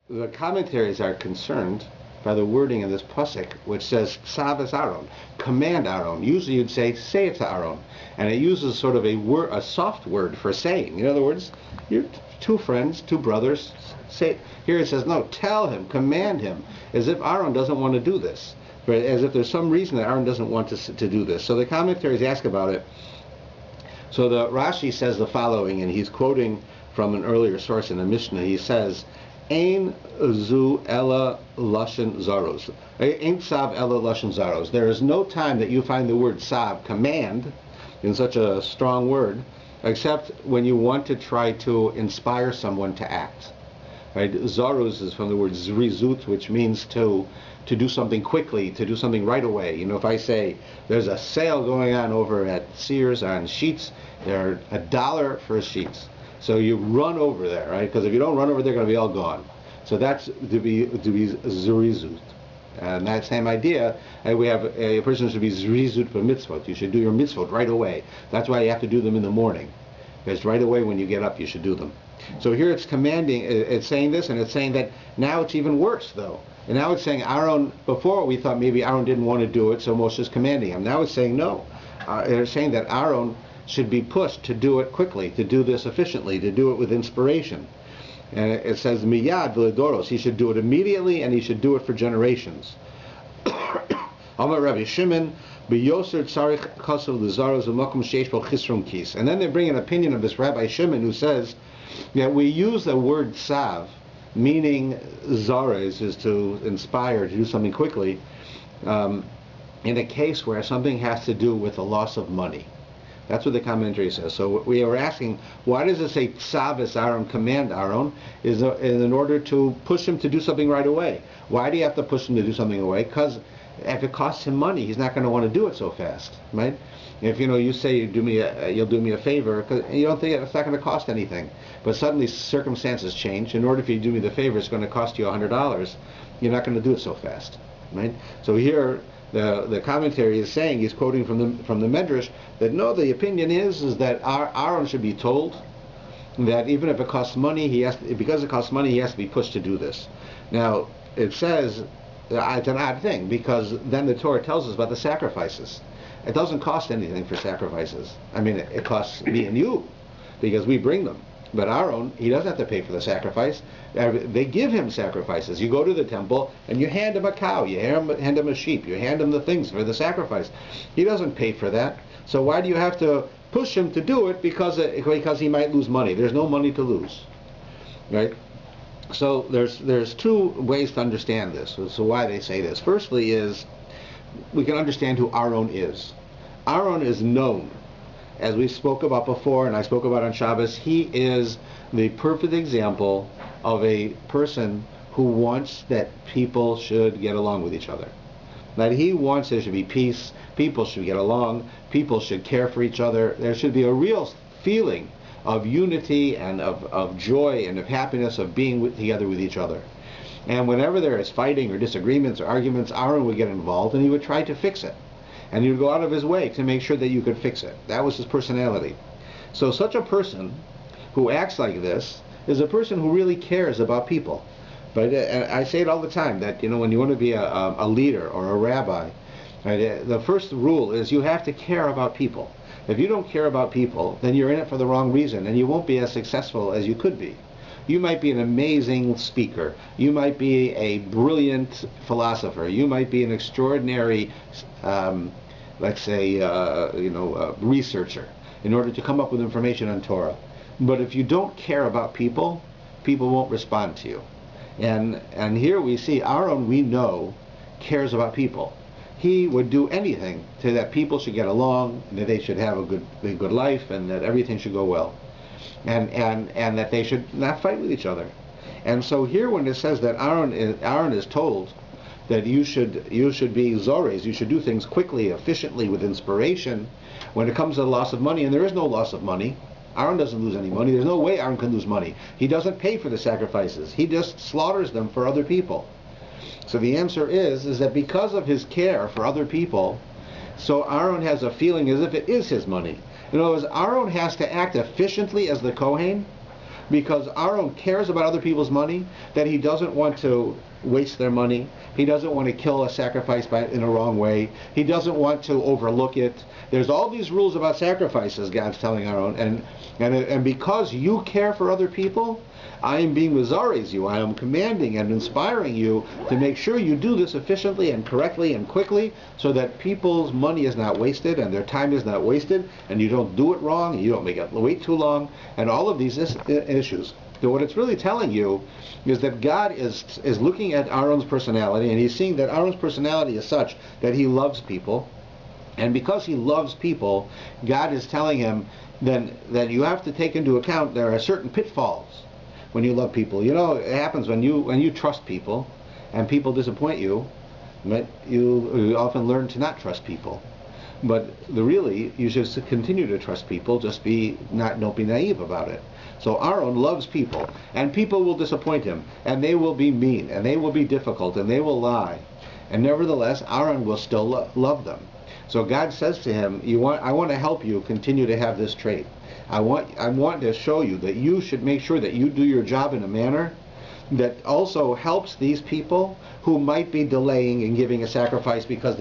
The commentaries are concerned by the wording in this pasuk, which says Tzav es Aaron, command Aaron. Usually you'd say it to Aaron, and it uses sort of a soft word for saying. In other words, you're two friends, two brothers. Say here it says no, tell him, command him, as if Aaron doesn't want to do this, but as if there's some reason that Aaron doesn't want to do this. So the commentaries ask about it. So the Rashi says the following, and he's quoting from an earlier source in the Mishnah. He says, Ein zu ella lashon zaros. Ein tzav ella lashon zaros. There is no time that you find the word tzav, command, in such a strong word, except when you want to try to inspire someone to act. Right? Zaros is from the word zrizut, which means to do something quickly, to do something right away. You know, if I say there's a sale going on over at Sears on sheets, they're $1 for sheets. So you run over there, right? Because if you don't run over, they're going to be all gone. So that's to be zrizut. And that same idea, and we have a person should be zrizut for mitzvot. You should do your mitzvot right away. That's why you have to do them in the morning. Because right away when you get up, you should do them. So here it's commanding, it's saying this, and it's saying that now it's even worse, though. And now it's saying Aaron, before we thought maybe Aaron didn't want to do it, so Moshe's commanding him. Now it's saying no. They're saying that Aaron should be pushed to do it quickly, to do this efficiently, to do it with inspiration. And it says miyad v'ledoros. He should do it immediately, and he should do it for generations. Amar Rabbi Shimon b'yoser tzarich kasav l'zaros v'makom sheish bo chisron kis. And then they bring an opinion of this Rabbi Shimon who says that we use the word tzav, meaning zares is to inspire, to do something quickly, in a case where something has to do with the loss of money. That's what the commentary says. So we were asking, why does it say Tzav es Aaron, command Aaron, is in order to push him to do something right away? Why do you have to push him to do something away? Because if it costs him money, he's not going to want to do it so fast, right? If you say you'll do me a favor, because you don't think it's not going to cost anything, but suddenly circumstances change. In order for you to do me the favor, it's going to cost you $100. You're not going to do it so fast, right? So here the commentary is saying, he's quoting from the Medrash, that no, the opinion is that Aaron should be told that even if it costs money, because it costs money, he has to be pushed to do this. Now it says it's an odd thing, because then the Torah tells us about the sacrifices. It doesn't cost anything for sacrifices. I mean, it costs me and you, because we bring them. But Aaron, he doesn't have to pay for the sacrifice. They give him sacrifices. You go to the temple and you hand him a cow, you hand him a sheep, you hand him the things for the sacrifice. He doesn't pay for that. So why do you have to push him to do it? Because he might lose money. There's no money to lose, right? So there's two ways to understand this. So why they say this. Firstly is, we can understand who Aaron is. Aaron is known, as we spoke about before, and I spoke about on Shabbos. He is the perfect example of a person who wants that people should get along with each other. That he wants there should be peace, people should get along, people should care for each other. There should be a real feeling of unity and of joy and of happiness of being together with each other. And whenever there is fighting or disagreements or arguments, Aaron would get involved and he would try to fix it. And he would go out of his way to make sure that you could fix it. That was his personality. So such a person who acts like this is a person who really cares about people. But I say it all the time, that when you want to be a leader or a rabbi, right, the first rule is you have to care about people. If you don't care about people, then you're in it for the wrong reason, and you won't be as successful as you could be. You might be an amazing speaker. You might be a brilliant philosopher. You might be an extraordinary, let's say, researcher in order to come up with information on Torah. But if you don't care about people, people won't respond to you. And here we see Aaron, we know, cares about people. He would do anything so that people should get along, that they should have a good life, and that everything should go well. And that they should not fight with each other. And so here when it says that Aaron is told that you should be zores, you should do things quickly, efficiently, with inspiration, when it comes to the loss of money, and there is no loss of money. Aaron doesn't lose any money. There's no way Aaron can lose money. He doesn't pay for the sacrifices. He just slaughters them for other people. So the answer is that because of his care for other people, so Aaron has a feeling as if it is his money. In other words, Aaron has to act efficiently as the Kohen, because Aaron cares about other people's money, that he doesn't want to waste their money. He doesn't want to kill a sacrifice in a wrong way. He doesn't want to overlook it. There's all these rules about sacrifices, God's telling Aaron, and because you care for other people, I am being Mazares you. I am commanding and inspiring you to make sure you do this efficiently and correctly and quickly, so that people's money is not wasted and their time is not wasted, and you don't do it wrong, and you don't make it wait too long, and all of these issues. So what it's really telling you is that God is looking at Aaron's personality, and he's seeing that Aaron's personality is such that he loves people. And because he loves people, God is telling him then that you have to take into account there are certain pitfalls when you love people. You know, it happens when you trust people and people disappoint you, but you often learn to not trust people. But really, you should continue to trust people. Just don't be naive about it. So Aaron loves people, and people will disappoint him, and they will be mean, and they will be difficult, and they will lie. And nevertheless, Aaron will still love them. So God says to him, I want to help you continue to have this trait. I want to show you that you should make sure that you do your job in a manner that also helps these people who might be delaying in giving a sacrifice because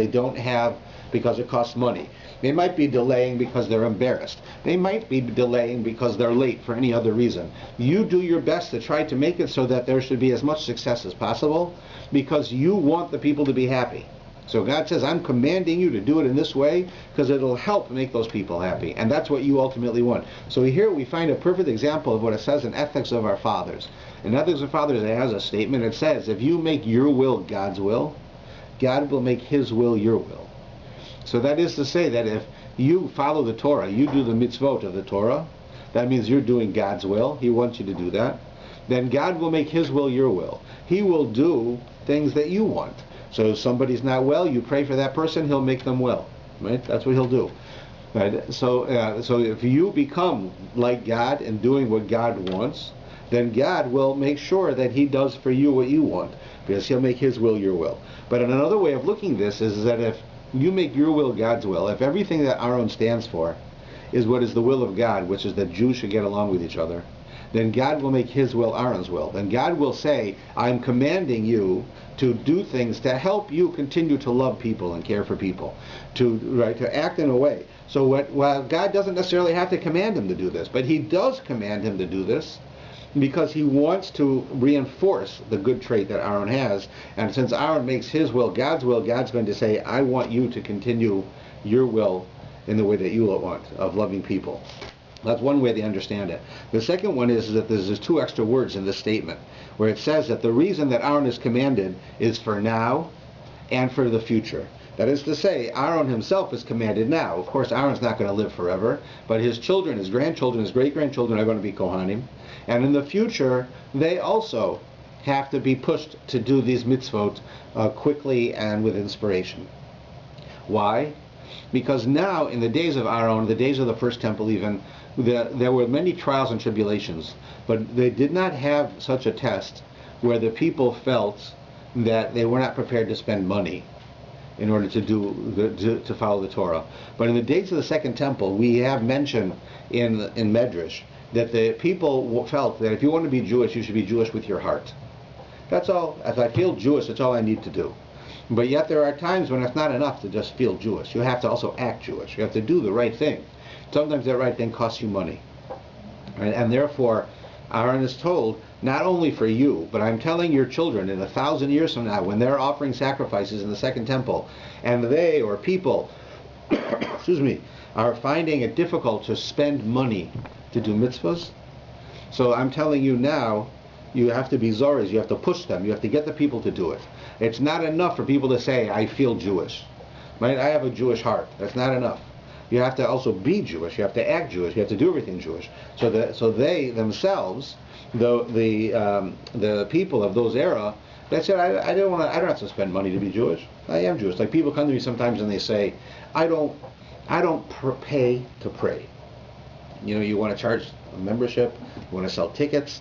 because it costs money. They might be delaying because they're embarrassed. They might be delaying because they're late for any other reason. You do your best to try to make it so that there should be as much success as possible, because you want the people to be happy. So God says, I'm commanding you to do it in this way because it'll help make those people happy. And that's what you ultimately want. So here we find a perfect example of what it says in Ethics of Our Fathers. In Ethics of Fathers, it has a statement. It says, if you make your will God's will, God will make his will your will. So that is to say that if you follow the Torah, you do the mitzvot of the Torah, that means you're doing God's will. He wants you to do that. Then God will make his will your will. He will do things that you want. So if somebody's not well, you pray for that person, he'll make them well. Right? That's what he'll do. Right? So if you become like God and doing what God wants, then God will make sure that he does for you what you want, because he'll make his will your will. But another way of looking at this is that if you make your will God's will, if everything that Aaron stands for is what is the will of God, which is that Jews should get along with each other, then God will make his will Aaron's will. Then God will say, I'm commanding you to do things to help you continue to love people and care for people, to act in a way. So while God doesn't necessarily have to command him to do this, but he does command him to do this because he wants to reinforce the good trait that Aaron has. And since Aaron makes his will God's will, God's going to say, I want you to continue your will in the way that you want, of loving people. That's one way they understand it. The second one is that there's two extra words in this statement, where it says that the reason that Aaron is commanded is for now and for the future. That is to say, Aaron himself is commanded now. Of course, Aaron's not going to live forever, but his children, his grandchildren, his great-grandchildren are going to be Kohanim. And in the future, they also have to be pushed to do these mitzvot quickly and with inspiration. Why? Because now, in the days of Aaron, the days of the first temple even, there were many trials and tribulations, but they did not have such a test where the people felt that they were not prepared to spend money in order to follow the Torah. But in the days of the second temple, we have mentioned in Medrash that the people felt that if you want to be Jewish, you should be Jewish with your heart. That's all. If I feel Jewish, that's all I need to do. But yet there are times when it's not enough to just feel Jewish. You have to also act Jewish. You have to do the right thing. Sometimes that right thing costs you money. Right? And therefore, Aaron is told, not only for you, but I'm telling your children in 1,000 years from now, when they're offering sacrifices in the second temple, and they or people excuse me, are finding it difficult to spend money to do mitzvahs, so I'm telling you now, you have to be Zoras, you have to push them, you have to get the people to do it. It's not enough for people to say, I feel Jewish. Right? I have a Jewish heart. That's not enough. You have to also be Jewish. You have to act Jewish. You have to do everything Jewish. So they themselves, the people of those era, they said, I don't have to spend money to be Jewish. I am Jewish. Like people come to me sometimes and they say, I don't pay to pray. You know, you want to charge a membership, you want to sell tickets.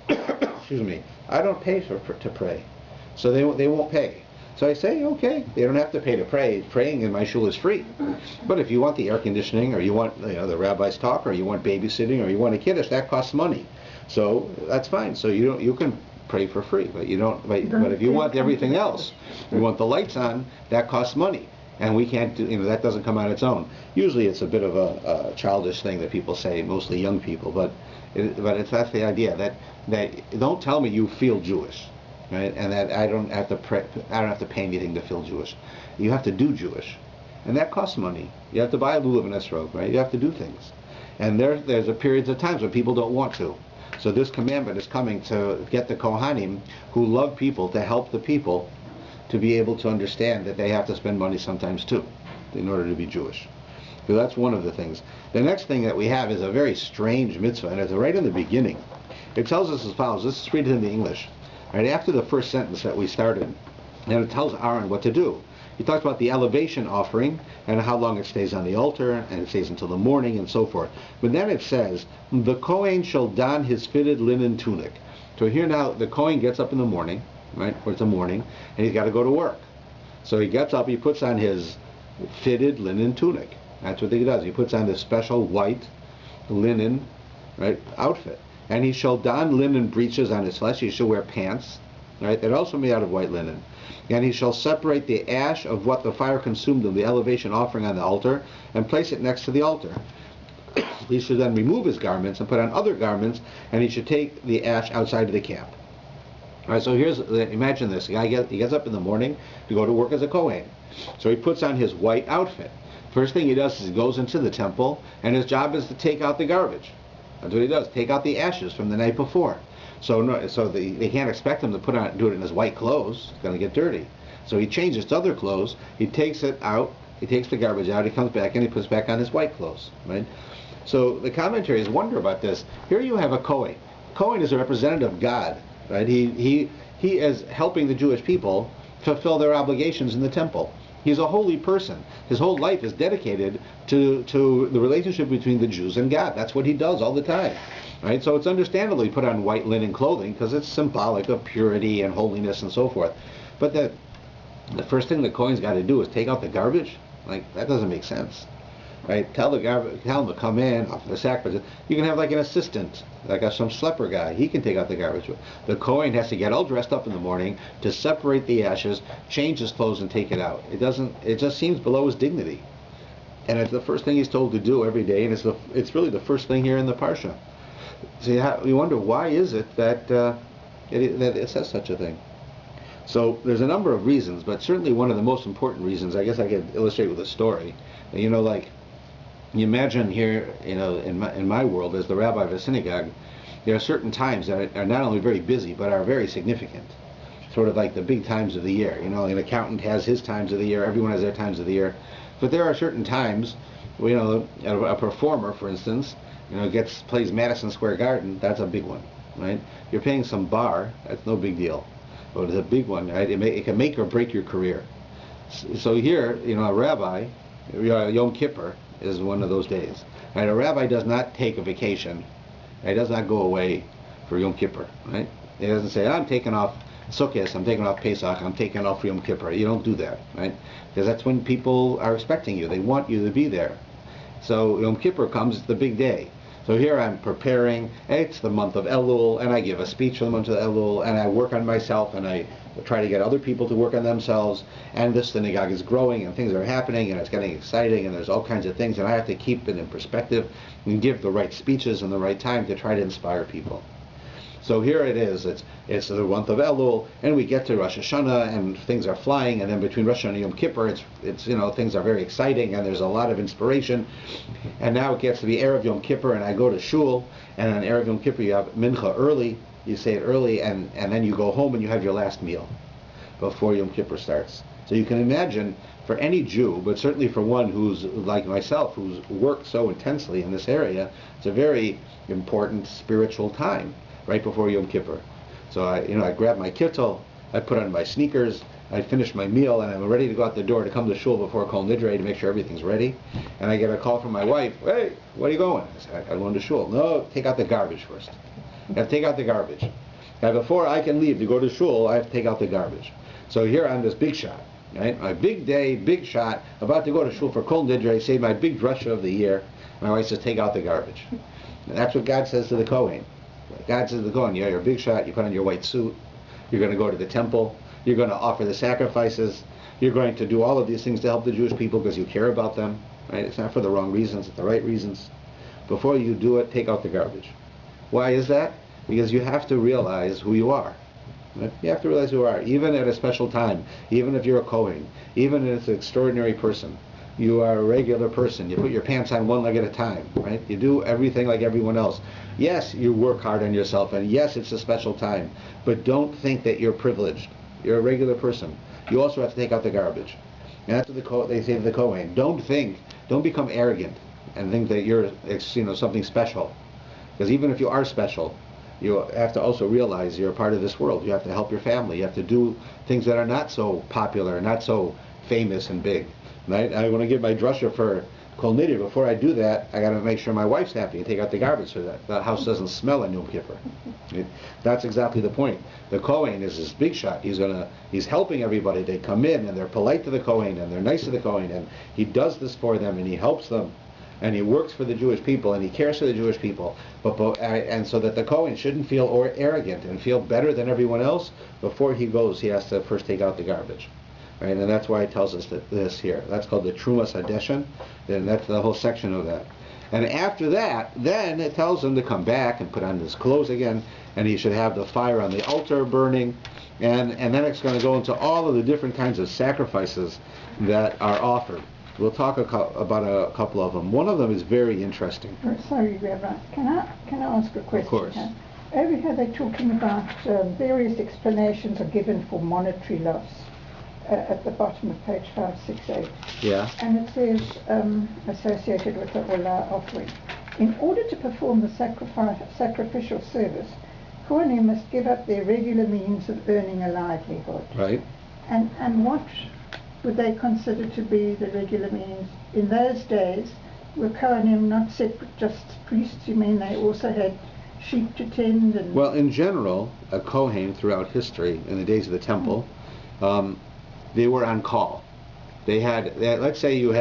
Excuse me. I don't pay to pray. So they won't pay. So I say, okay, they don't have to pay to pray. Praying in my shul is free. But if you want the air conditioning, or you want the rabbi's talk, or you want babysitting, or you want a kiddush, that costs money. So that's fine. So you can pray for free, but you don't. But if you want everything else, you want the lights on, that costs money, and we can't do. That doesn't come on its own. Usually, it's a bit of a childish thing that people say, mostly young people. But that's the idea that don't tell me you feel Jewish, right? And that I don't have to pay anything to feel Jewish. You have to do Jewish, and that costs money. You have to buy a lulav and esrog, right? You have to do things, and there's a periods of times when people don't want to. So this commandment is coming to get the Kohanim who love people to help the people to be able to understand that they have to spend money sometimes too in order to be Jewish. So that's one of the things. The next thing that we have is a very strange mitzvah, and it's right in the beginning. It tells us as follows. Let's read it in the English. Right after the first sentence that we started, and it tells Aaron what to do. He talks about the elevation offering and how long it stays on the altar, and it stays until the morning and so forth. But then it says, the Kohen shall don his fitted linen tunic. So here now, the Kohen gets up in the morning, right, or it's the morning, and he's got to go to work. So he gets up, he puts on his fitted linen tunic. That's what he does. He puts on this special white linen, right, outfit. And he shall don linen breeches on his flesh. He shall wear pants, right, they're also made out of white linen. And he shall separate the ash of what the fire consumed in the elevation offering on the altar and place it next to the altar. He should then remove his garments and put on other garments, and he should take the ash outside of the camp. All right, so imagine this. He gets up in the morning to go to work as a Kohen. So he puts on his white outfit. First thing he does is he goes into the temple, and his job is to take out the garbage. That's what he does, take out the ashes from the night before. So they can't expect him to do it in his white clothes. It's going to get dirty. So he changes to other clothes. He takes it out. He takes the garbage out. He comes back and he puts back on his white clothes. Right. So the commentaries wonder about this. Here you have a Kohen. Kohen is a representative of God. Right. He is helping the Jewish people fulfill their obligations in the temple. He's a holy person. His whole life is dedicated to the relationship between the Jews and God. That's what he does all the time. Right? So it's understandable he put on white linen clothing because it's symbolic of purity and holiness and so forth. But the first thing the Kohen's got to do is take out the garbage. Like, that doesn't make sense. Right? Tell him to come in, offer the sacrifice. You can have like an assistant, like some schlepper guy. He can take out the garbage. The Kohen has to get all dressed up in the morning to separate the ashes, change his clothes, and take it out. It just seems below his dignity. And it's the first thing he's told to do every day, and it's really the first thing here in the Parsha. So you wonder, why is it that it says such a thing? So there's a number of reasons, but certainly one of the most important reasons, I guess I could illustrate with a story. Like, you imagine here, in my world, as the rabbi of a synagogue, there are certain times that are not only very busy, but are very significant. Sort of like the big times of the year. An accountant has his times of the year, everyone has their times of the year. But there are certain times, a performer, for instance, plays Madison Square Garden, that's a big one, right? You're paying some bar, that's no big deal. But it's a big one, right? It can make or break your career. So here, a rabbi, Yom Kippur is one of those days. Right? A rabbi does not take a vacation. He does not go away for Yom Kippur, right? He doesn't say, I'm taking off Sukkot, I'm taking off Pesach, I'm taking off Yom Kippur. You don't do that, right? Because that's when people are expecting you. They want you to be there. So Yom Kippur comes, it's the big day. So here I'm preparing, it's the month of Elul, and I give a speech for the month of Elul, and I work on myself, and I try to get other people to work on themselves, and this synagogue is growing, and things are happening, and it's getting exciting, and there's all kinds of things, and I have to keep it in perspective and give the right speeches in the right time to try to inspire people. So here it is, it's the month of Elul, and we get to Rosh Hashanah, and things are flying, and then between Rosh Hashanah and Yom Kippur, it's things are very exciting, and there's a lot of inspiration, and now it gets to the Erev Yom Kippur, and I go to shul, and on Erev Yom Kippur you have Mincha early, you say it early, and then you go home and you have your last meal before Yom Kippur starts. So you can imagine, for any Jew, but certainly for one who's like myself, who's worked so intensely in this area, it's a very important spiritual time right before Yom Kippur. So I grab my kittel, I put on my sneakers, I finish my meal, and I'm ready to go out the door to come to shul before Kol Nidre to make sure everything's ready. And I get a call from my wife, hey, where are you going? I said, I'm going to shul. No, take out the garbage first. I have to take out the garbage. Now before I can leave to go to shul, I have to take out the garbage. So here I'm this big shot, right? My big day, big shot, about to go to shul for Kol Nidre, say my big drasha of the year. My wife says, take out the garbage. And that's what God says to the Kohen. God says to the Kohen, you're a big shot, you put on your white suit, you're going to go to the temple, you're going to offer the sacrifices, you're going to do all of these things to help the Jewish people because you care about them, right? It's not for the wrong reasons, it's the right reasons. Before you do it, take out the garbage. Why is that? Because you have to realize who you are. Right? You have to realize who you are, even at a special time, even if you're a Kohen, even if it's an extraordinary person. You are a regular person. You put your pants on one leg at a time, right? You do everything like everyone else. Yes, you work hard on yourself, and yes, it's a special time, but don't think that you're privileged. You're a regular person. You also have to take out the garbage. And that's what they say to the Kohen. Don't become arrogant and think that you're, something special. Because even if you are special, you have to also realize you're a part of this world. You have to help your family. You have to do things that are not so popular, not so famous and big. Right? I want to give my drusha for Kol Nidre. Before I do that, I got to make sure my wife's happy and take out the garbage so that the house doesn't smell on Yom Kippur. That's exactly the point. The Kohen is this big shot. He's helping everybody. They come in and they're polite to the Kohen and they're nice to the Kohen, and he does this for them and he helps them and he works for the Jewish people and he cares for the Jewish people. And so that the Kohen shouldn't feel arrogant and feel better than everyone else. Before he goes, he has to first take out the garbage. Right, and that's why it tells us this here. That's called the Trumas Hadeshen. Then that's the whole section of that. And after that, then it tells him to come back and put on his clothes again, and he should have the fire on the altar burning, and then it's going to go into all of the different kinds of sacrifices that are offered. We'll talk about a couple of them. One of them is very interesting. Sorry, Rabbi. Can I ask a question? Of course. Over here they're talking about various explanations are given for monetary loss. At the bottom of page 568. Yeah. And it says, associated with the Olah offering, in order to perform the sacrificial service, Kohanim must give up their regular means of earning a livelihood. Right. And what would they consider to be the regular means? In those days, were Kohanim not separate, just priests? You mean they also had sheep to tend? And well, in general, a Kohen throughout history, in the days of the temple, they were on call. They had, let's say you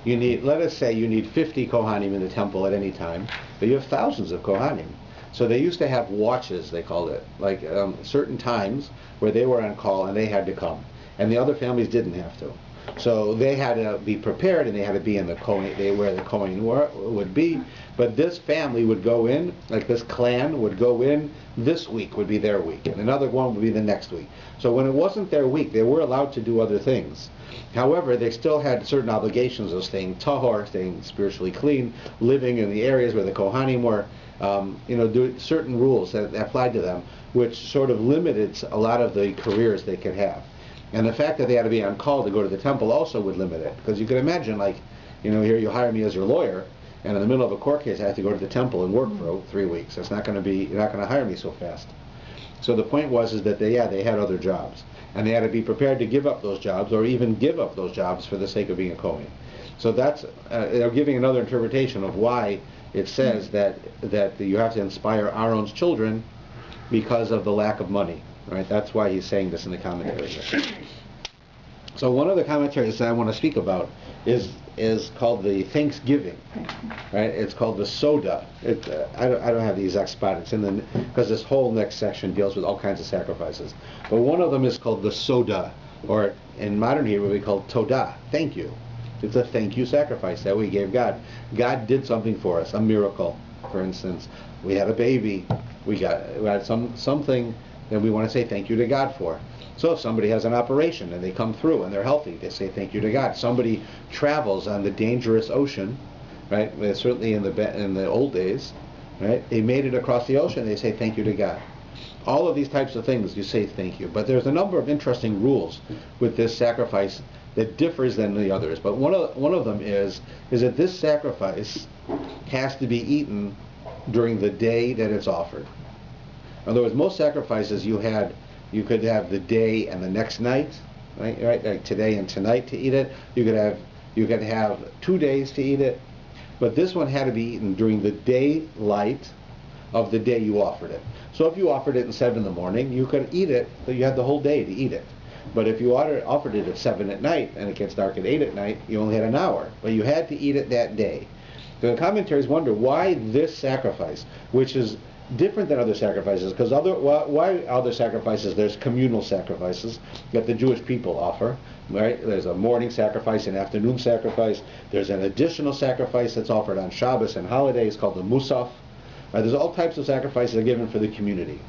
need 50 Kohanim in the temple at any time, but you have thousands of Kohanim. So they used to have watches, they called it, like certain times where they were on call and they had to come. And the other families didn't have to. So they had to be prepared and they had to be in the Kohen, where the Kohen would be. But this family would go in, like this clan would go in, this week would be their week, and another one would be the next week. So when it wasn't their week, they were allowed to do other things. However, they still had certain obligations of staying tahor, staying spiritually clean, living in the areas where the Kohanim were, doing certain rules that applied to them, which sort of limited a lot of the careers they could have. And the fact that they had to be on call to go to the temple also would limit it. Because you could imagine, here you hire me as your lawyer, and in the middle of a court case I have to go to the temple and work for 3 weeks. You're not going to hire me so fast. So the point was that they had other jobs. And they had to be prepared to give up those jobs, or even give up those jobs for the sake of being a Kohen. So that's, they're giving another interpretation of why it says that you have to inspire Aaron's children because of the lack of money. Right? That's why he's saying this in the commentary. So one of the commentaries that I want to speak about is called the Thanksgiving. Right? It's called the Soda. I don't have the exact spot. It's in because this whole next section deals with all kinds of sacrifices. But one of them is called the Soda, or in modern Hebrew we call Todah. Thank you. It's a thank you sacrifice that we gave God. God did something for us, a miracle. For instance, we had a baby. We had something that we want to say thank you to God for. So if somebody has an operation and they come through and they're healthy, they say thank you to God. Somebody travels on the dangerous ocean, right? Certainly in the old days, right? They made it across the ocean. They say thank you to God. All of these types of things, you say thank you. But there's a number of interesting rules with this sacrifice that differs than the others. But one of them is that this sacrifice has to be eaten during the day that it's offered. In other words, most sacrifices you could have the day and the next night, right? Like today and tonight to eat it. You could have 2 days to eat it, but this one had to be eaten during the daylight of the day you offered it. So if you offered it at 7 in the morning, you could eat it, but you had the whole day to eat it. But if you offered it at 7 at night and it gets dark at 8 at night, you only had an hour, but you had to eat it that day. The commentaries wonder why this sacrifice, which is different than other sacrifices, because why other sacrifices? There's communal sacrifices that the Jewish people offer, right? There's a morning sacrifice, an afternoon sacrifice. There's an additional sacrifice that's offered on Shabbos and holidays called the Musaf. There's all types of sacrifices that are given for the community.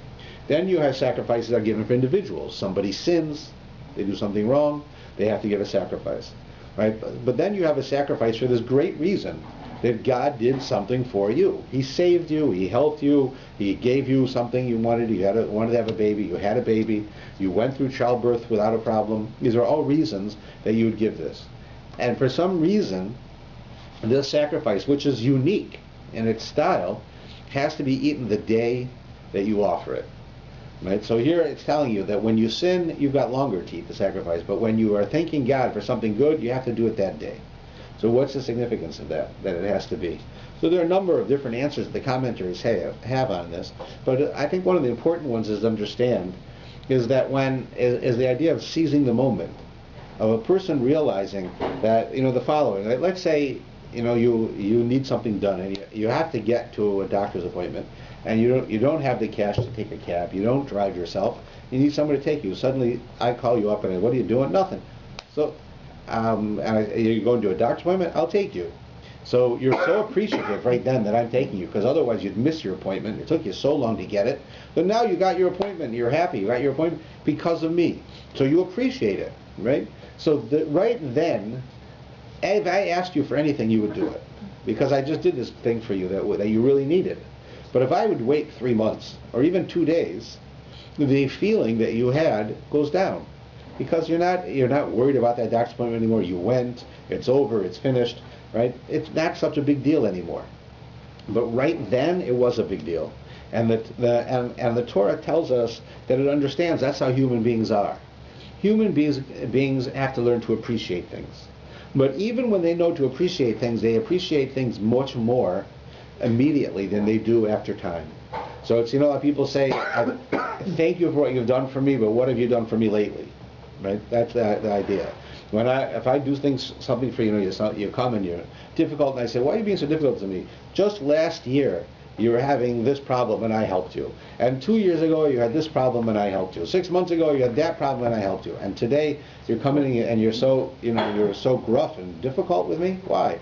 Then you have sacrifices that are given for individuals. Somebody sins, they do something wrong, they have to give a sacrifice, right? But then you have a sacrifice for this great reason, that God did something for you. He saved you, He helped you, He gave you something you wanted. You wanted to have a baby, you had a baby, you went through childbirth without a problem. These are all reasons that you would give this. And for some reason, this sacrifice, which is unique in its style, has to be eaten the day that you offer it. Right? So here it's telling you that when you sin, you've got longer to eat the sacrifice, but when you are thanking God for something good, you have to do it that day. So what's the significance of that it has to be? So there are a number of different answers that the commentaries have on this, but I think one of the important ones is to understand is that is the idea of seizing the moment, of a person realizing that, the following. Let's say, you need something done, and you have to get to a doctor's appointment, and you don't have the cash to take a cab, you don't drive yourself, you need somebody to take you. Suddenly I call you up and what are you doing? Nothing. So you're going to a doctor's appointment? I'll take you. So you're so appreciative right then that I'm taking you, because otherwise you'd miss your appointment. It took you so long to get it. But now you got your appointment, you're happy, you got your appointment because of me. So you appreciate it, right? So right then, if I asked you for anything, you would do it, because I just did this thing for you that you really needed. But if I would wait 3 months or even 2 days, the feeling that you had goes down, because you're not worried about that doctor's appointment anymore. You went, it's over, it's finished, right? It's not such a big deal anymore. But right then, it was a big deal, and the Torah tells us that it understands that's how human beings are. Human beings have to learn to appreciate things. But even when they know to appreciate things, they appreciate things much more immediately than they do after time. So it's, people say, thank you for what you've done for me, but what have you done for me lately? Right? That's the idea. If I do something for you, you come and you're difficult, and I say, why are you being so difficult to me? Just last year, you were having this problem and I helped you. And 2 years ago, you had this problem and I helped you. 6 months ago, you had that problem and I helped you. And today, you're coming and you're so gruff and difficult with me. Why?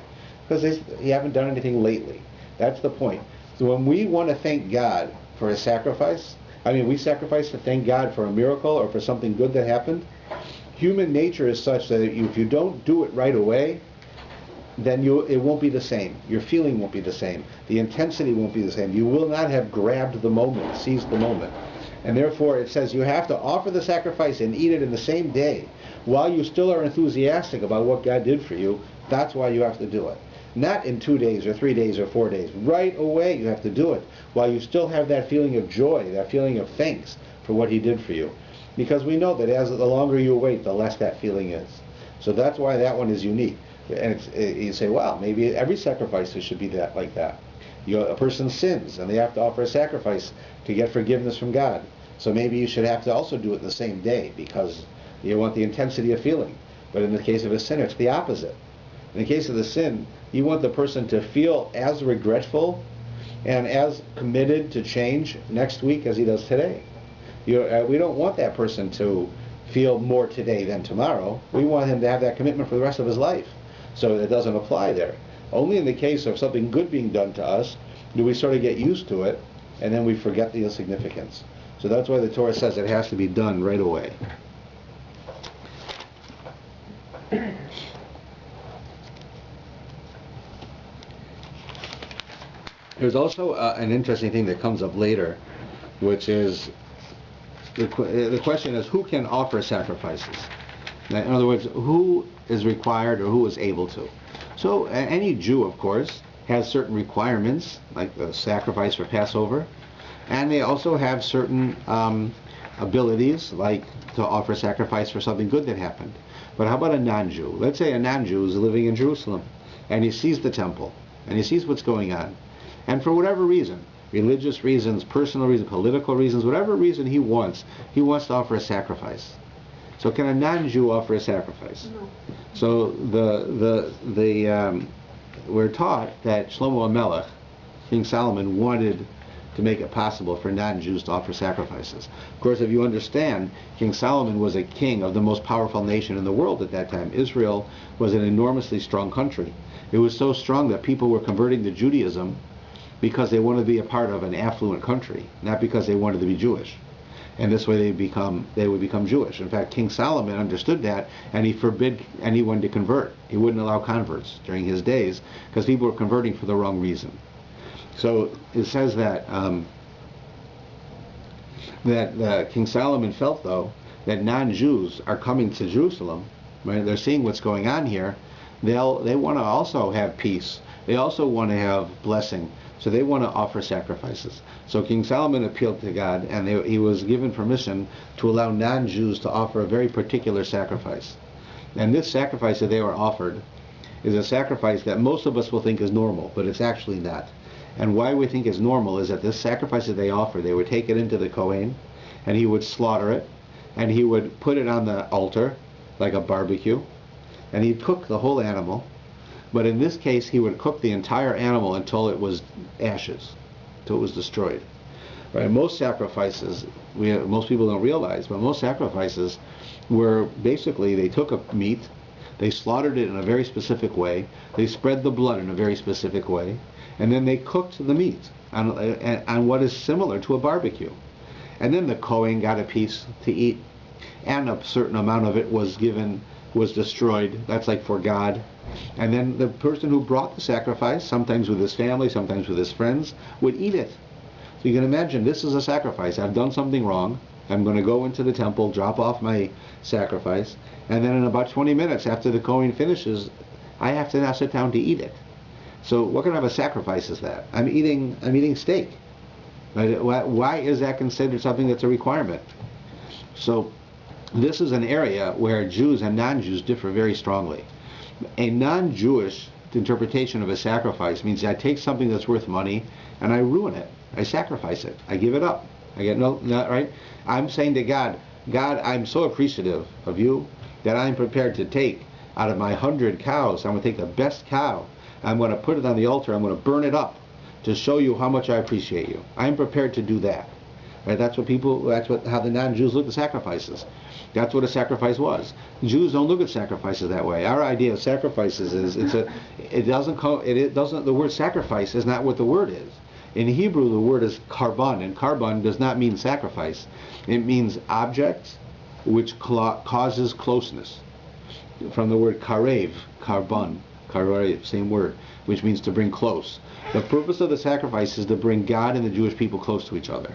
Because you haven't done anything lately. That's the point. So when we want to thank God for a sacrifice, we sacrifice to thank God for a miracle or for something good that happened. Human nature is such that if you don't do it right away, then it won't be the same. Your feeling won't be the same. The intensity won't be the same. You will not have grabbed the moment, seized the moment. And therefore it says you have to offer the sacrifice and eat it in the same day. While you still are enthusiastic about what God did for you, that's why you have to do it. Not in 2 days or 3 days or 4 days. Right away you have to do it while you still have that feeling of joy, that feeling of thanks for what He did for you. Because we know that the longer you wait, the less that feeling is. So that's why that one is unique. And you say, well, maybe every sacrifice should be like that. A person sins and they have to offer a sacrifice to get forgiveness from God. So maybe you should have to also do it the same day, because you want the intensity of feeling. But in the case of a sinner, it's the opposite. In the case of the sin, you want the person to feel as regretful and as committed to change next week as he does today. We don't want that person to feel more today than tomorrow. We want him to have that commitment for the rest of his life. So it doesn't apply there. Only in the case of something good being done to us do we sort of get used to it, and then we forget the insignificance. So that's why the Torah says it has to be done right away. There's also an interesting thing that comes up later, which is the question is, who can offer sacrifices? In other words, who is required or who is able to? So any Jew, of course, has certain requirements, like the sacrifice for Passover, and they also have certain abilities, like to offer sacrifice for something good that happened. But how about a non-Jew? Let's say a non-Jew is living in Jerusalem, and he sees the temple, and he sees what's going on, and for whatever reason, religious reasons, personal reasons, political reasons, whatever reason he wants to offer a sacrifice. So can a non-Jew offer a sacrifice? No. So we're taught that Shlomo HaMelech, King Solomon, wanted to make it possible for non-Jews to offer sacrifices. Of course, if you understand, King Solomon was a king of the most powerful nation in the world at that time. Israel was an enormously strong country. It was so strong that people were converting to Judaism because they wanted to be a part of an affluent country, not because they wanted to be Jewish. And this way they would become Jewish. In fact, King Solomon understood that, and he forbid anyone to convert. He wouldn't allow converts during his days because people were converting for the wrong reason. So it says that King Solomon felt, though, that non-Jews are coming to Jerusalem. Right? They're seeing what's going on here. They want to also have peace. They also want to have blessing. So they want to offer sacrifices. So King Solomon appealed to God, and he was given permission to allow non-Jews to offer a very particular sacrifice. And this sacrifice that they were offered is a sacrifice that most of us will think is normal, but it's actually not. And why we think is normal is that this sacrifice that they offer, they would take it into the Kohen, and he would slaughter it, and he would put it on the altar like a barbecue, and he'd cook the whole animal. But in this case, he would cook the entire animal until it was ashes, until it was destroyed. Right? Most sacrifices, most people don't realize, but most sacrifices were basically they took a meat, they slaughtered it in a very specific way, they spread the blood in a very specific way, and then they cooked the meat on what is similar to a barbecue. And then the Kohen got a piece to eat, and a certain amount of it was destroyed. That's like for God. And then the person who brought the sacrifice, sometimes with his family, sometimes with his friends, would eat it. So you can imagine, this is a sacrifice. I've done something wrong. I'm going to go into the temple, drop off my sacrifice, and then in about 20 minutes after the Kohen finishes, I have to now sit down to eat it. So what kind of a sacrifice is that? I'm eating steak. Right? Why is that considered something that's a requirement? So this is an area where Jews and non-Jews differ very strongly. A non-Jewish interpretation of a sacrifice means I take something that's worth money and I ruin it. I sacrifice it. I give it up. I get right? I'm saying to God, I'm so appreciative of you that I'm prepared to take out of my 100 cows, I'm going to take the best cow, I'm going to put it on the altar, I'm going to burn it up to show you how much I appreciate you. I'm prepared to do that. Right? That's how the non-Jews look at sacrifices. That's what a sacrifice was. Jews don't look at sacrifices that way. Our idea of sacrifices is the word sacrifice is not what the word is. In Hebrew, the word is karban, and karban does not mean sacrifice. It means object which causes closeness. From the word karev, karban, karev, same word, which means to bring close. The purpose of the sacrifice is to bring God and the Jewish people close to each other,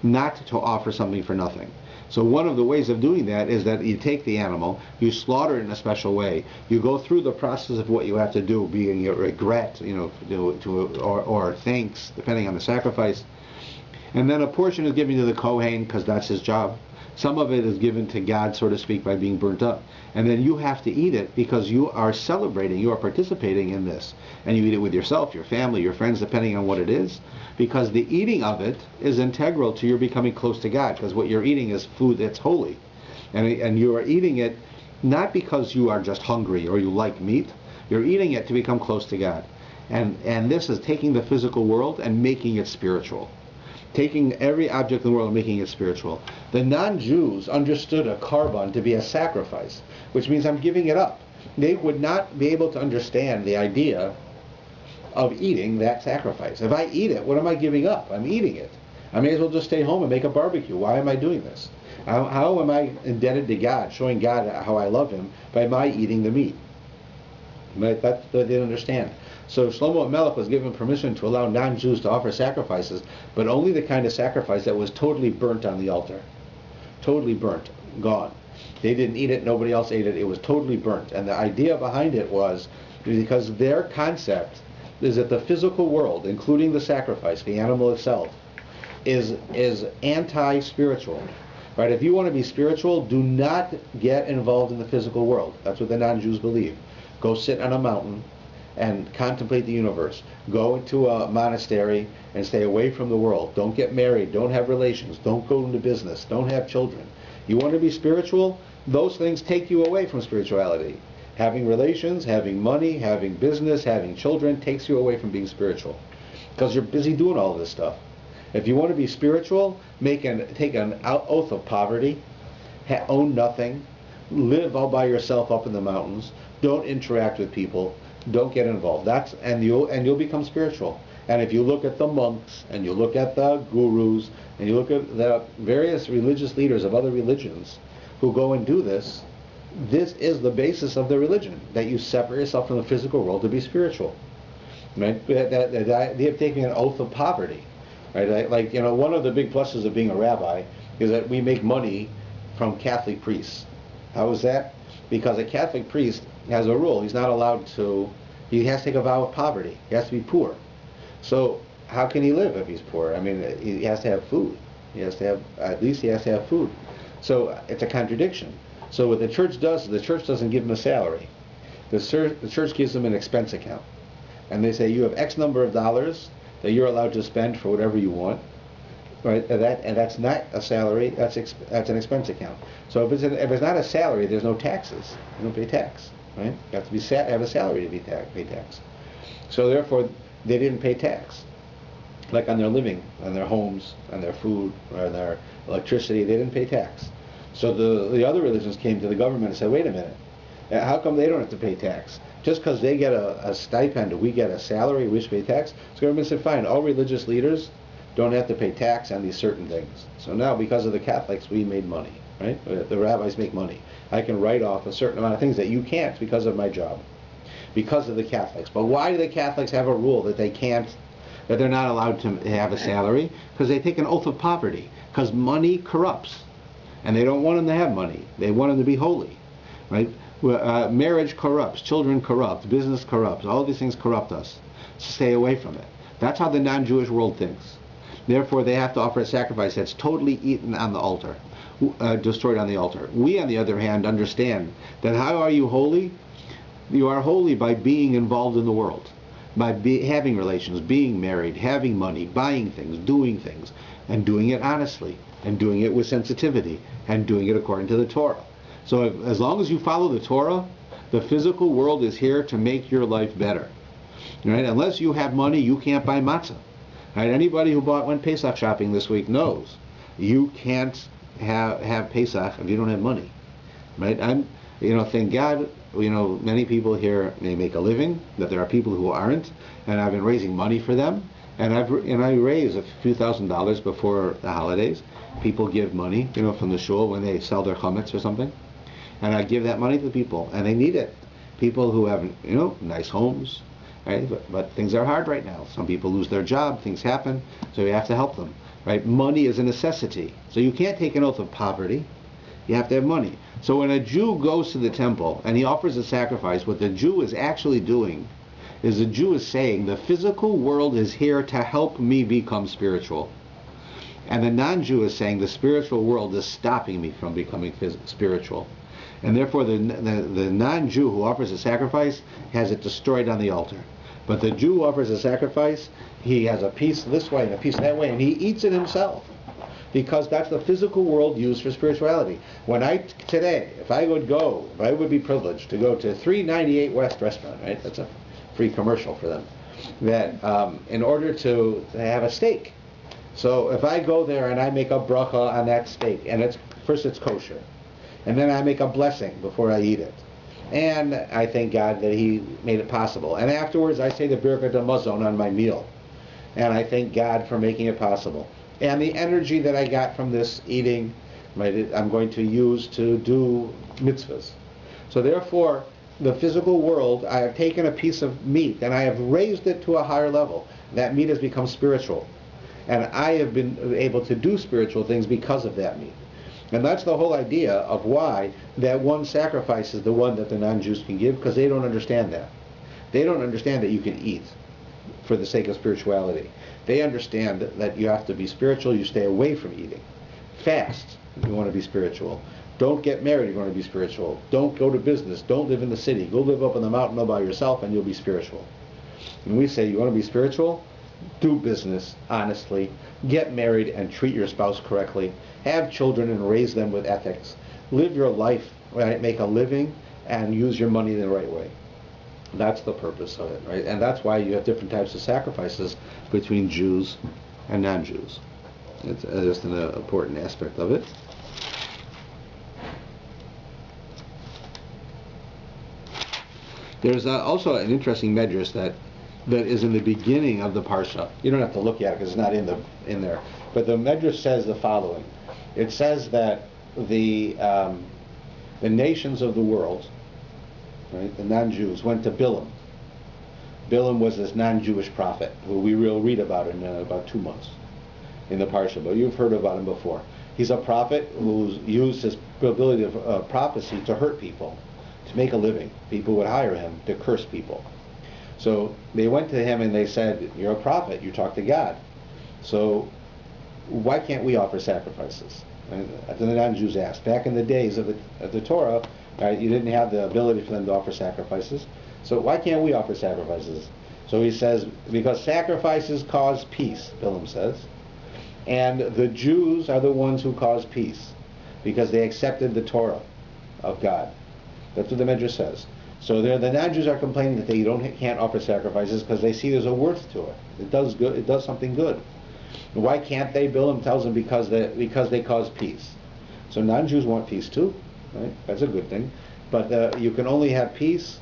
not to offer something for nothing. So one of the ways of doing that is that you take the animal, you slaughter it in a special way, you go through the process of what you have to do, being your regret, or thanks, depending on the sacrifice, and then a portion is given to the Kohen because that's his job. Some of it is given to God, so to speak, by being burnt up. And then you have to eat it because you are celebrating, you are participating in this. And you eat it with yourself, your family, your friends, depending on what it is. Because the eating of it is integral to your becoming close to God. Because what you're eating is food that's holy. And you are eating it not because you are just hungry or you like meat. You're eating it to become close to God. And this is taking the physical world and making it spiritual. Taking every object in the world and making it spiritual. The non-Jews understood a karban to be a sacrifice, which means I'm giving it up. They would not be able to understand the idea of eating that sacrifice. If I eat it, what am I giving up? I'm eating it. I may as well just stay home and make a barbecue. Why am I doing this? How am I indebted to God, showing God how I love Him by my eating the meat? Right? That they didn't understand. So Shlomo Melech was given permission to allow non-Jews to offer sacrifices, but only the kind of sacrifice that was totally burnt on the altar. Totally burnt. Gone. They didn't eat it, nobody else ate it, it was totally burnt. And the idea behind it was because their concept is that the physical world, including the sacrifice, the animal itself, is anti-spiritual. Right? If you want to be spiritual, do not get involved in the physical world. That's what the non-Jews believe. Go sit on a mountain and contemplate the universe. Go into a monastery and stay away from the world. Don't get married. Don't have relations. Don't go into business. Don't have children. You want to be spiritual? Those things take you away from spirituality. Having relations, having money, having business, having children takes you away from being spiritual. Because you're busy doing all this stuff. If you want to be spiritual, take an oath of poverty, own nothing, live all by yourself up in the mountains, don't interact with people, don't get involved. And you'll become spiritual. And if you look at the monks, and you look at the gurus, and you look at the various religious leaders of other religions who go and do this, this is the basis of the religion, that you separate yourself from the physical world to be spiritual. Right? The idea of taking an oath of poverty. Right? Like, one of the big pluses of being a rabbi is that we make money from Catholic priests. How is that? Because a Catholic priest has a rule. He has to take a vow of poverty. He has to be poor. So how can he live if he's poor? I mean, he has to have food. At least he has to have food. So it's a contradiction. So what the church does is the church doesn't give him a salary. The church gives him an expense account. And they say you have X number of dollars that you're allowed to spend for whatever you want. Right? And that's not a salary, that's an expense account. So if it's not a salary, there's no taxes. You don't pay tax. Right? You have to have a salary to pay tax. So therefore, they didn't pay tax. Like on their living, on their homes, on their food, or on their electricity, they didn't pay tax. So the other religions came to the government and said, wait a minute, how come they don't have to pay tax? Just because they get a stipend, we get a salary, we should pay tax? So the government said, fine, all religious leaders don't have to pay tax on these certain things. So now, because of the Catholics, we made money, right? The rabbis make money. I can write off a certain amount of things that you can't because of my job, because of the Catholics. But why do the Catholics have a rule that that they're not allowed to have a salary? Because they take an oath of poverty, because money corrupts. And they don't want them to have money. They want them to be holy, right? Marriage corrupts, children corrupt, business corrupts. All of these things corrupt us. Stay away from it. That's how the non-Jewish world thinks. Therefore, they have to offer a sacrifice that's totally eaten on the altar, destroyed on the altar. We, on the other hand, understand that how are you holy? You are holy by being involved in the world, by having relations, being married, having money, buying things, and doing it honestly, and doing it with sensitivity, and doing it according to the Torah. So as long as you follow the Torah, the physical world is here to make your life better. Right? Unless you have money, you can't buy matzah. Right? Anybody who went Pesach shopping this week knows you can't have Pesach if you don't have money. Right? Thank God, many people here may make a living, that there are people who aren't, and I've been raising money for them, and I raise a few $1,000s before the holidays. People give money, from the shul when they sell their chametz or something, and I give that money to people, and they need it. People who have, nice homes, right? But things are hard right now. Some people lose their job, things happen, so we have to help them, right? Money is a necessity. So you can't take an oath of poverty. You have to have money. So when a Jew goes to the temple and he offers a sacrifice, what the Jew is actually doing is the Jew is saying, the physical world is here to help me become spiritual. And the non-Jew is saying, the spiritual world is stopping me from becoming spiritual. And therefore the non-Jew who offers a sacrifice has it destroyed on the altar. But the Jew who offers a sacrifice, he has a piece this way and a piece that way, and he eats it himself. Because that's the physical world used for spirituality. If I would be privileged to go to 398 West restaurant, right? That's a free commercial for them. That in order to have a steak. So if I go there and I make a bracha on that steak, and it's kosher, and then I make a blessing before I eat it, and I thank God that He made it possible, and afterwards I say the Birkat Hamazon on my meal, and I thank God for making it possible. And the energy that I got from this eating, I'm going to use to do mitzvahs. So therefore, the physical world, I have taken a piece of meat and I have raised it to a higher level. That meat has become spiritual. And I have been able to do spiritual things because of that meat. And that's the whole idea of why that one sacrifice is the one that the non-Jews can give, because they don't understand that. They don't understand that you can eat for the sake of spirituality. They understand that you have to be spiritual, you stay away from eating. Fast if you want to be spiritual. Don't get married if you want to be spiritual. Don't go to business. Don't live in the city. Go live up on the mountain all by yourself and you'll be spiritual. And we say, you want to be spiritual? Do business honestly. Get married and treat your spouse correctly. Have children and raise them with ethics. Live your life, right? Make a living and use your money the right way. That's the purpose of it, right? And that's why you have different types of sacrifices between Jews and non-Jews. It's just an important aspect of it. There's also an interesting medrash that is in the beginning of the Parsha. You don't have to look at it because it's not in there. But the medrash says the following. It says that the nations of the world, right, the non-Jews, went to Bilam. Bilam was this non-Jewish prophet who we will read about in about 2 months in the Parsha, but you've heard about him before. He's a prophet who's used his ability of prophecy to hurt people, to make a living. People would hire him to curse people. So they went to him and they said, "You're a prophet, you talk to God. So why can't we offer sacrifices?" And the non-Jews asked. Back in the days of the Torah, you didn't have the ability for them to offer sacrifices. So why can't we offer sacrifices? So he says, because sacrifices cause peace, Bilam says. And the Jews are the ones who cause peace because they accepted the Torah of God. That's what the Midrash says. So the non-Jews are complaining that they can't offer sacrifices because they see there's a worth to it. It does good. It does something good. Why can't they? Bilam tells them because they cause peace. So non-Jews want peace too, right? That's a good thing. But you can only have peace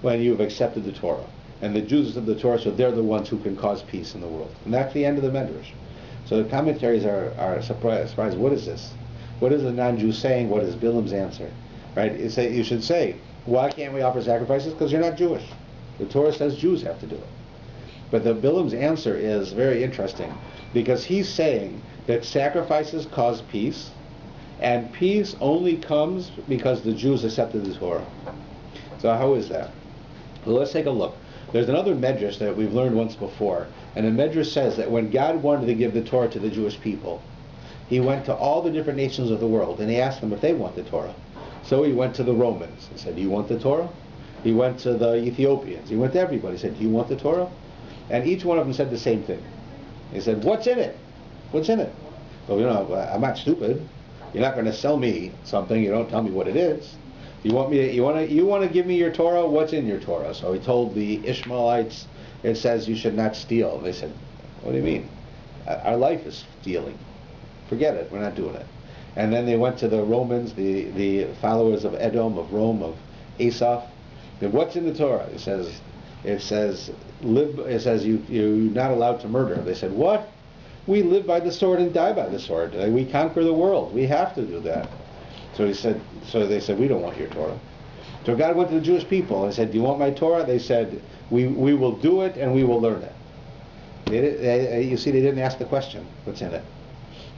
when you've accepted the Torah. And the Jews of the Torah, so they're the ones who can cause peace in the world. And that's the end of the Medrash. So the commentaries are surprised. What is this? What is the non-Jew saying? What is Bilam's answer? Right? You should say, why can't we offer sacrifices? Because you're not Jewish. The Torah says Jews have to do it. But the Bilam's answer is very interesting because he's saying that sacrifices cause peace, and peace only comes because the Jews accepted the Torah. So how is that? Well, let's take a look. There's another medrash that we've learned once before, and the medrash says that when God wanted to give the Torah to the Jewish people, he went to all the different nations of the world and he asked them if they want the Torah. So he went to the Romans and said, "Do you want the Torah?" He went to the Ethiopians. He went to everybody and said, "Do you want the Torah?" And each one of them said the same thing. He said, "What's in it? What's in it?" Well, I'm not stupid. You're not going to sell me something. You don't tell me what it is. You want to give me your Torah? What's in your Torah? So he told the Ishmaelites, it says you should not steal. They said, "What do you mean? Our life is stealing. Forget it. We're not doing it." And then they went to the Romans, the followers of Edom, of Rome, of Asaph. And what's in the Torah? It says you're not allowed to murder. They said, "What? We live by the sword and die by the sword. We conquer the world. We have to do that." So they said, "We don't want your Torah." So God went to the Jewish people and said, "Do you want my Torah?" They said, we will do it and we will learn it. You see, they didn't ask the question, what's in it.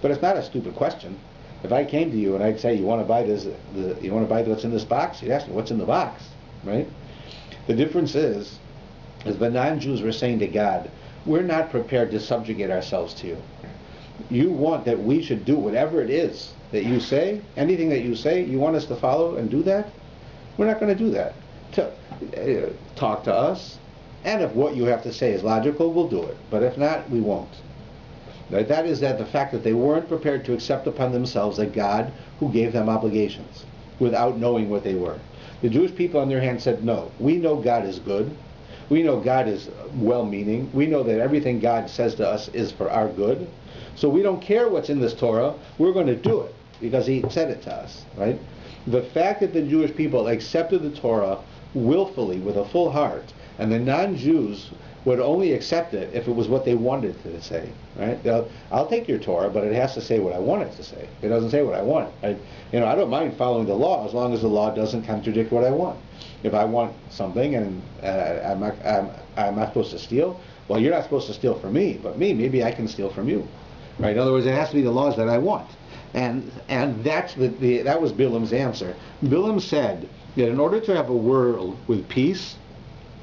But it's not a stupid question. If I came to you and I'd say, "You want to buy this? You want to buy what's in this box?" You'd ask me, "What's in the box?" Right? The difference is the non-Jews were saying to God, "We're not prepared to subjugate ourselves to you. You want that we should do whatever it is that you say, anything that you say, you want us to follow and do that? We're not going to do that. Talk to us, and if what you have to say is logical, we'll do it. But if not, we won't." Right? That is the fact that they weren't prepared to accept upon themselves a God who gave them obligations without knowing what they were. The Jewish people on their hand said, "No, we know God is good. We know God is well-meaning. We know that everything God says to us is for our good. So we don't care what's in this Torah. We're going to do it because he said it to us." Right? The fact that the Jewish people accepted the Torah willfully with a full heart, and the non-Jews would only accept it if it was what they wanted to say. Right? I'll take your Torah, but it has to say what I want it to say. If it doesn't say what I want, I don't mind following the law as long as the law doesn't contradict what I want. If I want something and I'm not supposed to steal, well, you're not supposed to steal from me, but maybe I can steal from you. Right? In other words, it has to be the laws that I want. And that was Bilam's answer. Bilam said that in order to have a world with peace,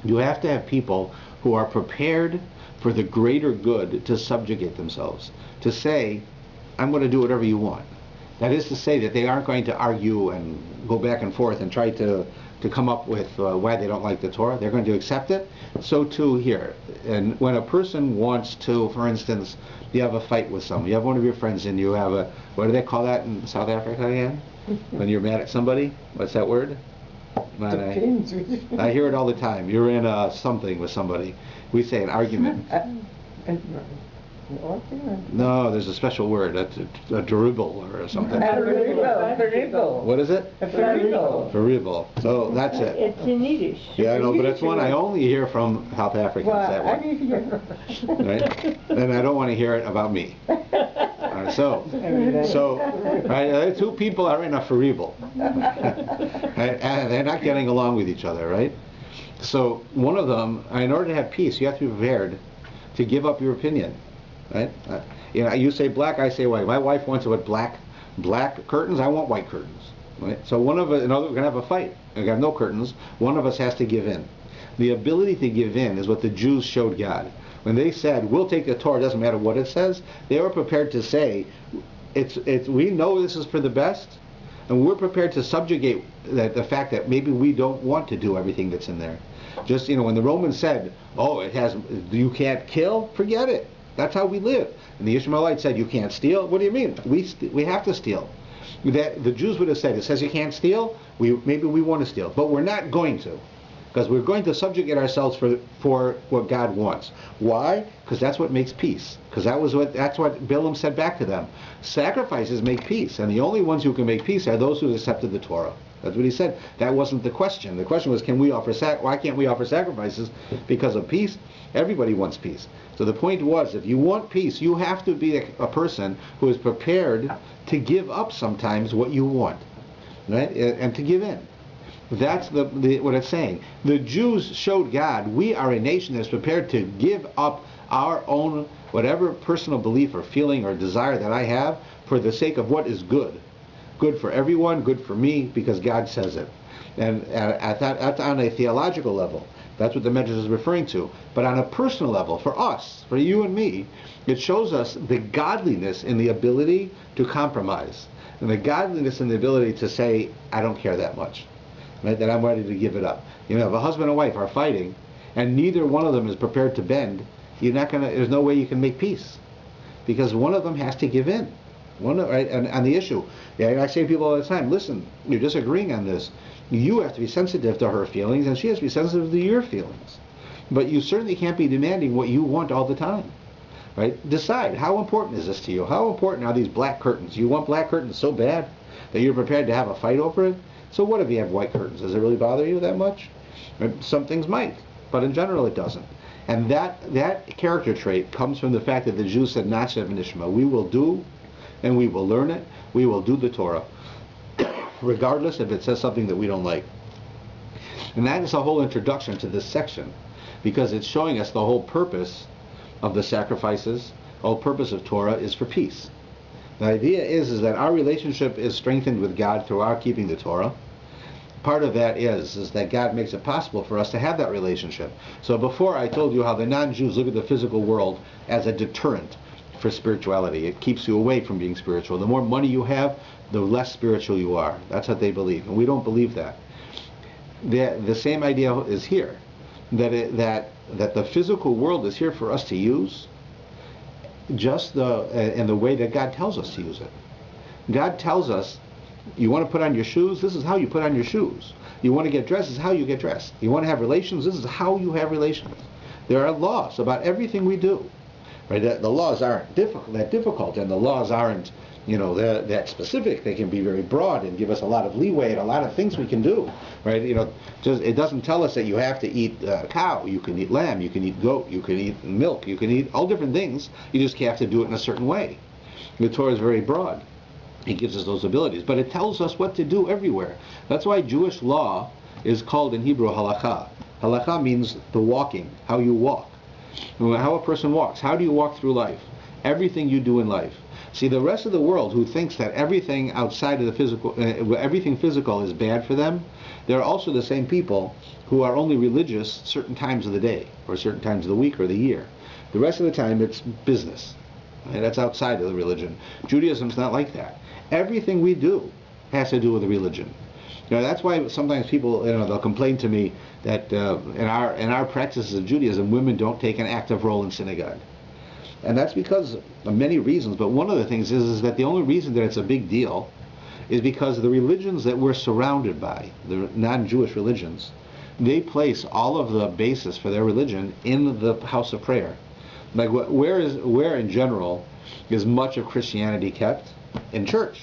you have to have people who are prepared for the greater good to subjugate themselves, to say, "I'm going to do whatever you want." That is to say that they aren't going to argue and go back and forth and try to come up with why they don't like the Torah. They're going to accept it. So too here. And when a person wants to, for instance, you have a fight with someone, you have one of your friends and you have what do they call that in South Africa again? When you're mad at somebody? What's that word? Depends. I hear it all the time. You're in something with somebody. We say an argument. No, there's a special word. That's a dribble or something. Veribel. What is it? Veribel. Veribel. So that's it. It's in Yiddish. Yeah, I know, but it's one I only hear from South Africans. That I one. need to hear. Right? And I don't want to hear it about me. So, right, two people are in a veribel. Right? And they're not getting along with each other, right? So one of them, in order to have peace, you have to be prepared to give up your opinion, right? You say black, I say white. My wife wants to put black curtains. I want white curtains, right? So one of us, we're gonna have a fight. We're gonna have no curtains. One of us has to give in. The ability to give in is what the Jews showed God. When they said, "We'll take the Torah," it doesn't matter what it says. They were prepared to say, we know this is for the best, and we're prepared to subjugate the fact that maybe we don't want to do everything that's in there. Just, when the Romans said, you can't kill, forget it. That's how we live. And the Ishmaelites said, you can't steal. What do you mean? We have to steal. The Jews would have said, it says you can't steal, maybe we want to steal. But we're not going to. Because we're going to subjugate ourselves for what God wants. Why? Because that's what makes peace. Because that's what Balaam said back to them. Sacrifices make peace. And the only ones who can make peace are those who accepted the Torah. That's what he said. That wasn't the question. The question was, why can't we offer sacrifices because of peace? Everybody wants peace. So the point was, if you want peace, you have to be a person who is prepared to give up sometimes what you want, right? And to give in. That's what it's saying. The Jews showed God, we are a nation that's prepared to give up our own, whatever personal belief or feeling or desire that I have for the sake of what is good. Good for everyone, good for me, because God says it. And that's on a theological level. That's what the message is referring to. But on a personal level, for us, for you and me, it shows us the godliness in the ability to compromise. And the godliness in the ability to say, I don't care that much. Right? That I'm ready to give it up. If a husband and wife are fighting, and neither one of them is prepared to bend, there's no way you can make peace. Because one of them has to give in. Right, on the issue. I say to people all the time, listen, you're disagreeing on this. You have to be sensitive to her feelings, and she has to be sensitive to your feelings. But you certainly can't be demanding what you want all the time. Right? Decide, how important is this to you? How important are these black curtains? You want black curtains so bad that you're prepared to have a fight over it? So what if you have white curtains? Does it really bother you that much? Some things might, but in general it doesn't. And that character trait comes from the fact that the Jews said, Nashev Nishma, we will do and we will learn it, we will do the Torah, regardless if it says something that we don't like. And that is the whole introduction to this section, because it's showing us the whole purpose of the sacrifices, the whole purpose of Torah is for peace. The idea is that our relationship is strengthened with God through our keeping the Torah. Part of that is that God makes it possible for us to have that relationship. So before I told you how the non-Jews look at the physical world as a deterrent for spirituality. It keeps you away from being spiritual. The more money you have, the less spiritual you are. That's what they believe, and we don't believe that. The same idea is here, that the physical world is here for us to use, just in the way that God tells us to use it. God tells us, you want to put on your shoes, this is how you put on your shoes. You want to get dressed, this is how you get dressed. You want to have relations, this is how you have relations. There are laws about everything we do. Right? The laws aren't that difficult, and the laws aren't, that specific. They can be very broad and give us a lot of leeway and a lot of things we can do. Right? It doesn't tell us that you have to eat cow. You can eat lamb. You can eat goat. You can eat milk. You can eat all different things. You just have to do it in a certain way. The Torah is very broad. It gives us those abilities, but it tells us what to do everywhere. That's why Jewish law is called in Hebrew halakha. Halakha means the walking, how you walk. How a person walks. How do you walk through life? Everything you do in life. See, the rest of the world who thinks that everything outside of the physical, everything physical is bad for them, they're also the same people who are only religious certain times of the day, or certain times of the week or the year. The rest of the time it's business. And that's outside of the religion. Judaism's not like that. Everything we do has to do with the religion. That's why sometimes people, they'll complain to me that in our practices of Judaism, women don't take an active role in synagogue. And that's because of many reasons, but one of the things is that the only reason that it's a big deal is because the religions that we're surrounded by, the non-Jewish religions, they place all of the basis for their religion in the house of prayer. Like where in general is much of Christianity kept? In church,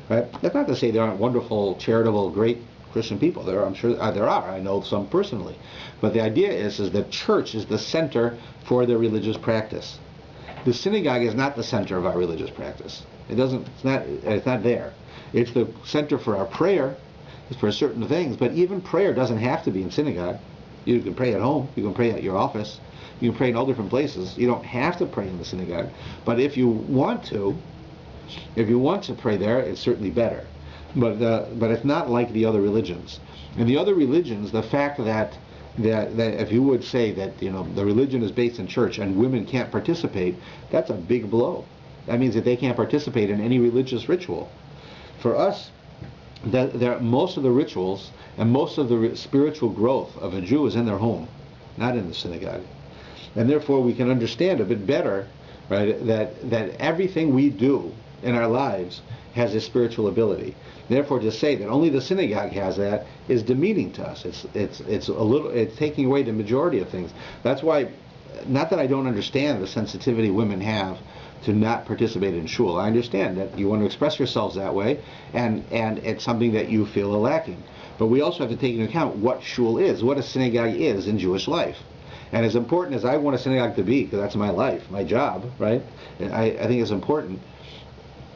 right? That's not to say there aren't wonderful, charitable, great Christian people. I'm sure there are. I know some personally. But the idea is that church is the center for their religious practice. The synagogue is not the center of our religious practice. It's not there. It's the center for our prayer, for certain things. But even prayer doesn't have to be in synagogue. You can pray at home. You can pray at your office. You can pray in all different places. You don't have to pray in the synagogue. But if you want to pray there, it's certainly better. But it's not like the other religions. In the other religions, the fact that if you would say that the religion is based in church and women can't participate, that's a big blow. That means that they can't participate in any religious ritual. For us, most of the rituals and most of the spiritual growth of a Jew is in their home, not in the synagogue. And therefore we can understand a bit better, right, that everything we do in our lives has a spiritual ability. Therefore, to say that only the synagogue has that is demeaning to us. It's taking away the majority of things. That's why, not that I don't understand the sensitivity women have to not participate in shul. I understand that you want to express yourselves that way, and it's something that you feel are lacking. But we also have to take into account what shul is, what a synagogue is in Jewish life. And as important as I want a synagogue to be, because that's my life, my job, right? I think it's important.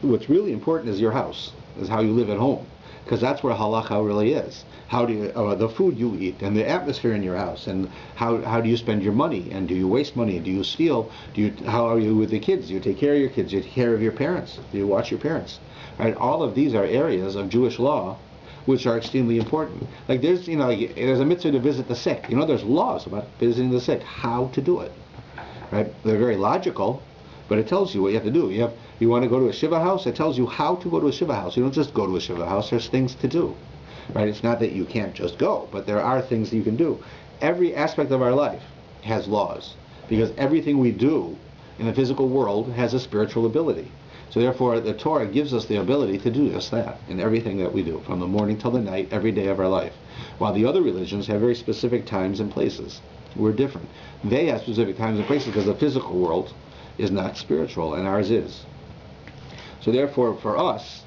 What's really important is your house, is how you live at home, because that's where halacha really is. How do you, the food you eat, and the atmosphere in your house, and how do you spend your money, and do you waste money, do you steal, how are you with the kids? Do you take care of your kids? Do you take care of your parents? Do you watch your parents? Right? All of these are areas of Jewish law which are extremely important. Like there's a mitzvah to visit the sick. There's laws about visiting the sick, how to do it. Right? They're very logical, but it tells you what you have to do. You want to go to a shiva house, it tells you how to go to a shiva house. You don't just go to a shiva house, there's things to do. Right? It's not that you can't just go, but there are things that you can do. Every aspect of our life has laws, because everything we do in the physical world has a spiritual ability. So therefore, the Torah gives us the ability to do just that in everything that we do, from the morning till the night, every day of our life. While the other religions have very specific times and places. We're different. They have specific times and places because the physical world is not spiritual, and ours is. So therefore, for us,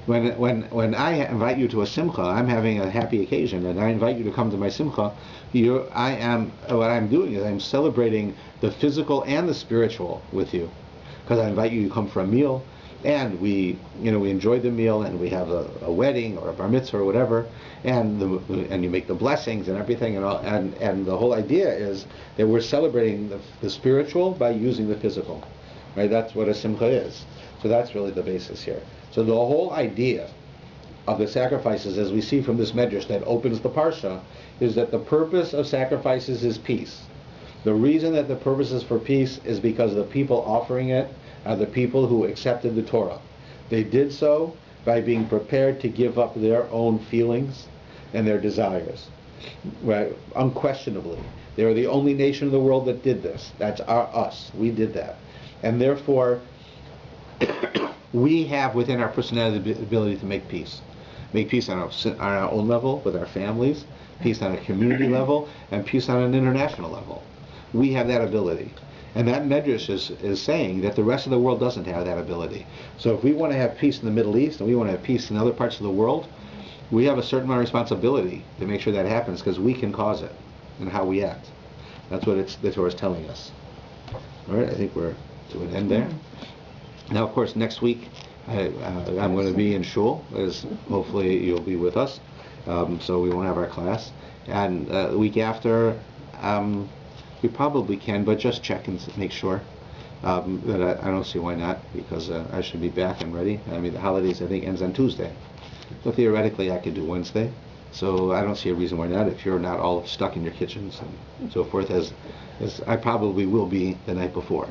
when I invite you to a simcha, I'm having a happy occasion, and I invite you to come to my simcha. What I'm doing is I'm celebrating the physical and the spiritual with you. Because I invite you to come for a meal, and we enjoy the meal, and we have a wedding or a bar mitzvah or whatever, and you make the blessings and everything, and the whole idea is that we're celebrating the spiritual by using the physical, right? That's what a simcha is. So that's really the basis here. So the whole idea of the sacrifices, as we see from this medrash that opens the Parsha, is that the purpose of sacrifices is peace. The reason that the purpose is for peace is because the people offering it are the people who accepted the Torah. They did so by being prepared to give up their own feelings and their desires. Right? Unquestionably. They are the only nation in the world that did this. That's us. We did that. And therefore, we have within our personality the ability to make peace. Make peace on our own level, with our families, peace on a community level, and peace on an international level. We have that ability. And that medrash is saying that the rest of the world doesn't have that ability. So if we want to have peace in the Middle East, and we want to have peace in other parts of the world, we have a certain amount of responsibility to make sure that happens, because we can cause it in how we act. That's what the Torah is telling us. All right, I think we're to an end there. Now, of course, next week I'm going to be in shul, as hopefully you'll be with us. So we won't have our class. And the week after, we probably can, but just check and make sure. That I don't see why not, because I should be back and ready. I mean, the holidays, I think, ends on Tuesday. So theoretically, I could do Wednesday. So I don't see a reason why not, if you're not all stuck in your kitchens and so forth, as I probably will be the night before,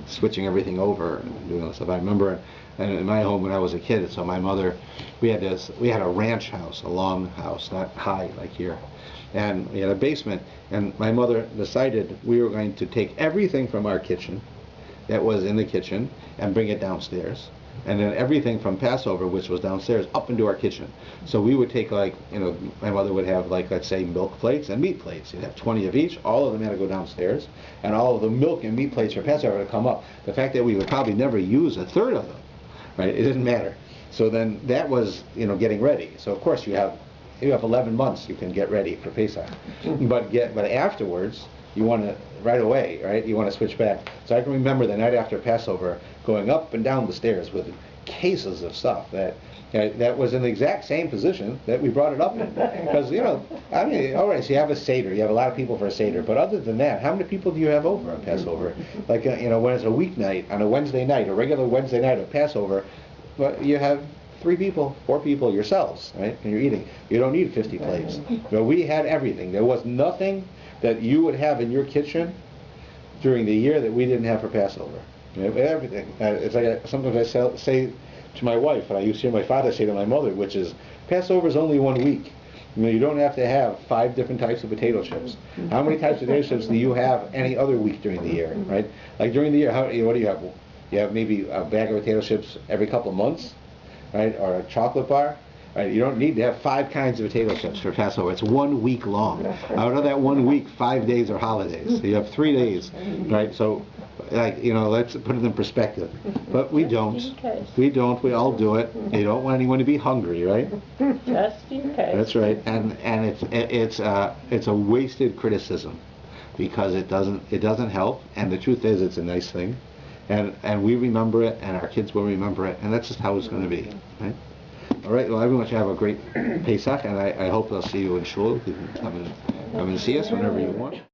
switching everything over and doing all this stuff. I remember in my home when I was a kid, so my mother, we had a ranch house, a long house, not high like here. And we had a basement, and my mother decided we were going to take everything from our kitchen that was in the kitchen and bring it downstairs. and then everything from Passover, which was downstairs, up into our kitchen. So we would take, like, my mother would have, like, let's say, milk plates and meat plates. You'd have 20 of each. All of them had to go downstairs, and all of the milk and meat plates for Passover would come up. The fact that we would probably never use a third of them, right? It didn't matter. So then that was, getting ready. So of course you have 11 months you can get ready for Pesach, but afterwards you want to right away, right? You want to switch back. So I can remember the night after Passover going up and down the stairs with cases of stuff that was in the exact same position that we brought it up in. Because, all right, so you have a Seder, you have a lot of people for a Seder, but other than that, how many people do you have over on Passover? Like, when it's a weeknight, on a Wednesday night, a regular Wednesday night of Passover, well, you have 3 people, 4 people yourselves, right? And you're eating. You don't need 50 plates. We had everything. There was nothing that you would have in your kitchen during the year that we didn't have for Passover. Everything. It's like sometimes I say to my wife, and I used to hear my father say to my mother, which is, Passover is only 1 week. You don't have to have 5 different types of potato chips. How many types of potato chips do you have any other week during the year, right? Like during the year, what do you have? You have maybe a bag of potato chips every couple of months, right? Or a chocolate bar. Right? You don't need to have 5 kinds of potato chips for Passover. It's 1 week long. Out of that 1 week, 5 days are holidays. So you have 3 days, right? So, let's put it in perspective. But we don't. We don't. We all do it. You don't want anyone to be hungry, right? Just in case. That's right. And it's a wasted criticism because it doesn't help. And the truth is, it's a nice thing. And we remember it, and our kids will remember it, and that's just how it's going to be, right? All right, well, everyone should have a great Pesach, and I hope I'll see you in Shul. You can come and see us whenever you want.